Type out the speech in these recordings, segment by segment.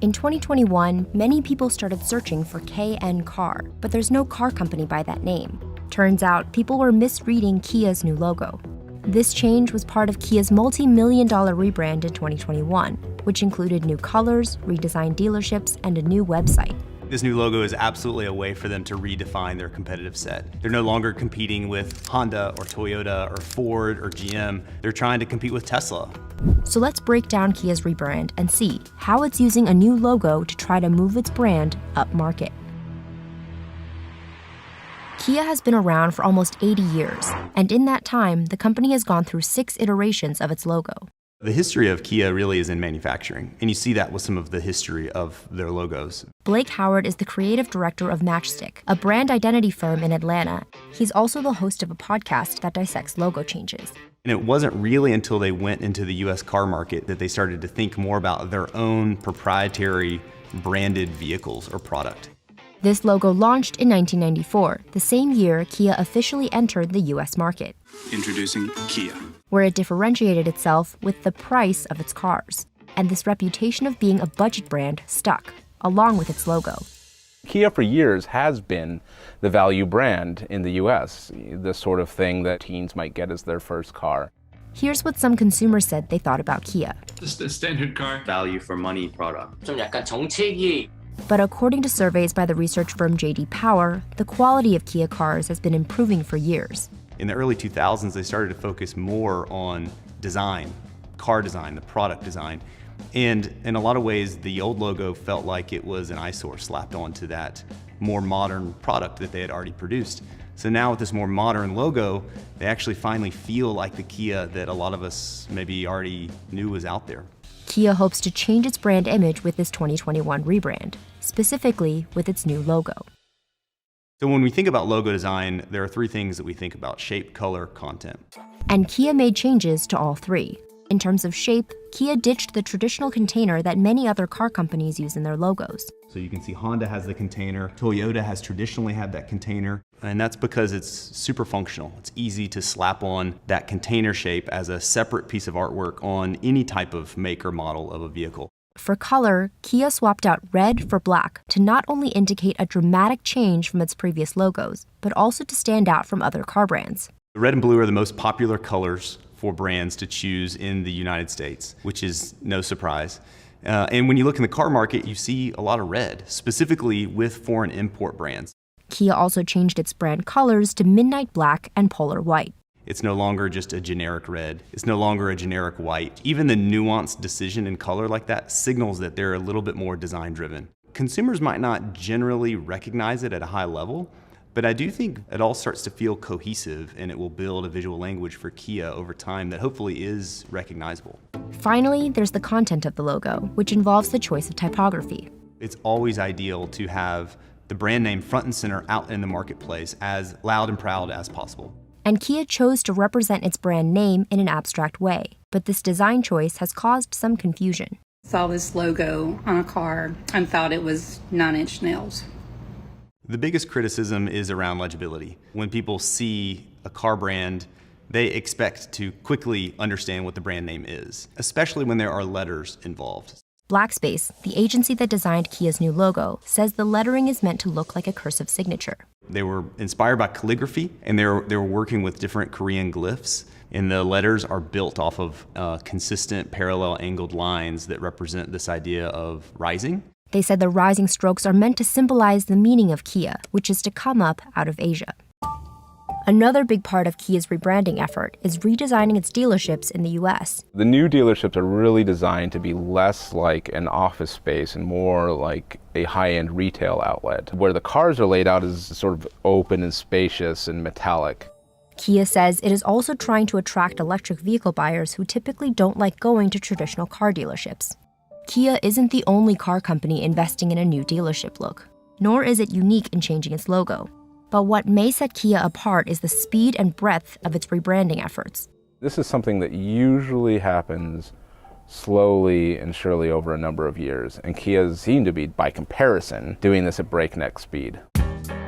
In 2021, many people started searching for KN Car, but there's no car company by that name. Turns out, people were misreading Kia's new logo. This change was part of Kia's multi-million-dollar rebrand in 2021, which included new colors, redesigned dealerships, and a new website. This new logo is absolutely a way for them to redefine their competitive set. They're no longer competing with Honda or Toyota or Ford or GM. They're trying to compete with Tesla. So let's break down Kia's rebrand and see how it's using a new logo to try to move its brand up market. Kia has been around for almost 80 years, and in that time, the company has gone through 6 iterations of its logo. The history of Kia really is in manufacturing, and you see that with some of the history of their logos. Blake Howard is the creative director of Matchstick, a brand identity firm in Atlanta. He's also the host of a podcast that dissects logo changes. And it wasn't really until they went into the US car market that they started to think more about their own proprietary branded vehicles or product. This logo launched in 1994, the same year Kia officially entered the US market. Introducing Kia, where it differentiated itself with the price of its cars. And this reputation of being a budget brand stuck, along with its logo. Kia for years has been the value brand in the US, the sort of thing that teens might get as their first car. Here's what some consumers said they thought about Kia. just a standard car. Value for money product. 좀 약간 정책이 But according to surveys by the research firm J.D. Power, the quality of Kia cars has been improving for years. In the early 2000s, they started to focus more on design, car design, the product design. And in a lot of ways, the old logo felt like it was an eyesore slapped onto that more modern product that they had already produced. So now with this more modern logo, they actually finally feel like the Kia that a lot of us maybe already knew was out there. Kia hopes to change its brand image with this 2021 rebrand, specifically with its new logo. So when we think about logo design, there are 3 things that we think about: shape, color, content. And Kia made changes to all 3. In terms of shape, Kia ditched the traditional container that many other car companies use in their logos. So you can see Honda has the container, Toyota has traditionally had that container, and that's because it's super functional. It's easy to slap on that container shape as a separate piece of artwork on any type of make or model of a vehicle. For color, Kia swapped out red for black to not only indicate a dramatic change from its previous logos, but also to stand out from other car brands. The red and blue are the most popular colors for brands to choose in the United States, which is no surprise. And when you look in the car market, you see a lot of red, specifically with foreign import brands. Kia also changed its brand colors to midnight black and polar white. It's no longer just a generic red. It's no longer a generic white. Even the nuanced decision in color like that signals that they're a little bit more design driven. Consumers might not generally recognize it at a high level, but I do think it all starts to feel cohesive, and it will build a visual language for Kia over time that hopefully is recognizable. Finally, there's the content of the logo, which involves the choice of typography. It's always ideal to have the brand name front and center out in the marketplace as loud and proud as possible. And Kia chose to represent its brand name in an abstract way, but this design choice has caused some confusion. Saw this logo on a car and thought it was 9-inch nails. The biggest criticism is around legibility. When people see a car brand, they expect to quickly understand what the brand name is, especially when there are letters involved. Blackspace, the agency that designed Kia's new logo, says the lettering is meant to look like a cursive signature. They were inspired by calligraphy, and they were working with different Korean glyphs, and the letters are built off of consistent parallel angled lines that represent this idea of rising. They said the rising strokes are meant to symbolize the meaning of Kia, which is to come up out of Asia. Another big part of Kia's rebranding effort is redesigning its dealerships in the US. The new dealerships are really designed to be less like an office space and more like a high-end retail outlet, where the cars are laid out as sort of open and spacious and metallic. Kia says it is also trying to attract electric vehicle buyers who typically don't like going to traditional car dealerships. Kia isn't the only car company investing in a new dealership look, nor is it unique in changing its logo. But what may set Kia apart is the speed and breadth of its rebranding efforts. This is something that usually happens slowly and surely over a number of years, and Kia seem to be, by comparison, doing this at breakneck speed.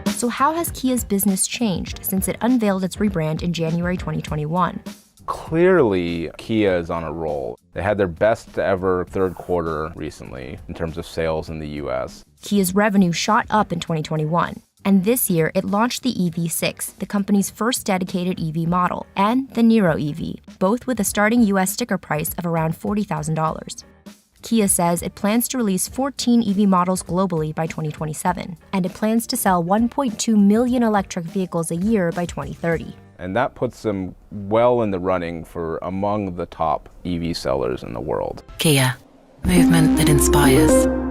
So how has Kia's business changed since it unveiled its rebrand in January 2021? Clearly, Kia is on a roll. They had their best ever third quarter recently in terms of sales in the US. Kia's revenue shot up in 2021. And this year, it launched the EV6, the company's first dedicated EV model, and the Niro EV, both with a starting US sticker price of around $40,000. Kia says it plans to release 14 EV models globally by 2027, and it plans to sell 1.2 million electric vehicles a year by 2030. And that puts them well in the running for among the top EV sellers in the world. Kia, movement that inspires.